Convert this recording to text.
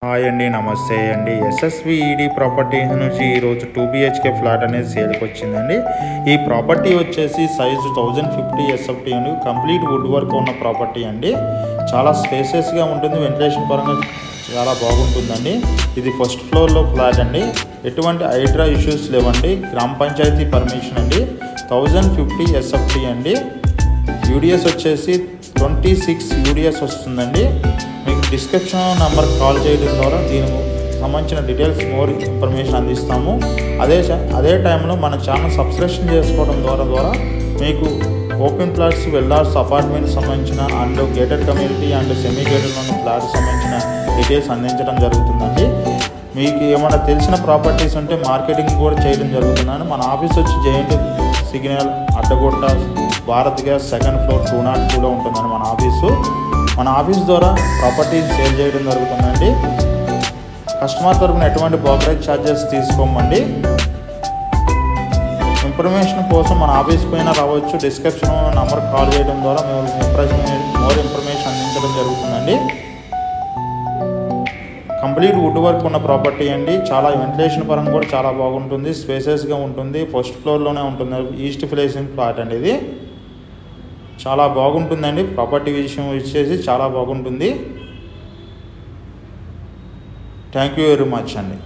Hi అండి, నమస్తే అండి. ఎస్ఎస్విఈడి ప్రాపర్టీస్ నుంచి ఈరోజు 2 BHK ఫ్లాట్ అనేది సేల్కి వచ్చిందండి. ఈ ప్రాపర్టీ వచ్చేసి సైజు 1050 SFT అండి. కంప్లీట్ వుడ్ వర్క్ ఉన్న ప్రాపర్టీ అండి. చాలా స్పేసెస్గా ఉంటుంది, వెంటిలేషన్ పరంగా చాలా బాగుంటుందండి. ఇది ఫస్ట్ ఫ్లోర్లో ఫ్లాట్ అండి. ఎటువంటి హైడ్రా ఇష్యూస్ లేవండి. గ్రామ పంచాయతీ పర్మిషన్ అండి. 1050 SFT అండి. యూడిఎస్ వచ్చేసి 26 యూడిఎస్ వస్తుందండి. మీకు డిస్క్రిప్షన్ నెంబర్ కాల్ చేయడం ద్వారా దీనికి సంబంధించిన డీటెయిల్స్ మోర్ ఇన్ఫర్మేషన్ అందిస్తాము. అదే టైంలో మన ఛానల్ సబ్స్క్రిప్షన్ చేసుకోవడం ద్వారా మీకు ఓపెన్ ప్లాట్స్, వెల్లార్స్, అపార్ట్మెంట్స్ సంబంధించిన and gated community and semi gated ఉన్న ఫ్లాట్స్ సంబంధించిన డీటెయిల్స్ అందించడం జరుగుతుందండి. మీకు ఏమైనా తెలిసిన ప్రాపర్టీస్ ఉంటే మార్కెటింగ్ కూడా చేయడం జరుగుతుందండి. మన ఆఫీస్ వచ్చి జేఎన్టీ సిగ్నల్, అడ్డగొట్ట, భారత్ గ్యాస్, 2nd floor 202లో ఉంటుందండి మన ఆఫీసు. మన ఆఫీస్ ద్వారా ప్రాపర్టీని సేల్ చేయడం జరుగుతుందండి. కస్టమర్ తరపున ఎటువంటి బ్రోకరేజ్ ఛార్జెస్ తీసుకోమండి. ఇన్ఫర్మేషన్ కోసం మన ఆఫీస్ పైన రావచ్చు. డిస్క్రిప్షన్ నెంబర్ కాల్ చేయడం ద్వారా మోర్ ఇన్ఫర్మేషన్ అందించడం జరుగుతుందండి. కంప్లీట్ వుడ్ వర్క్ ఉన్న ప్రాపర్టీ అండి. చాలా వెంటిలేషన్ పరంగా కూడా చాలా బాగుంటుంది, స్పేసెస్గా ఉంటుంది. ఫస్ట్ ఫ్లోర్లోనే ఉంటుంది. ఈస్ట్ ఫేసింగ్ ఫ్లాట్ అండి. ఇది చాలా బాగుంటుందండి. ప్రాపర్టీ విషయం వచ్చేసి చాలా బాగుంటుంది. థ్యాంక్ యూ వెరీ మచ్ అండి.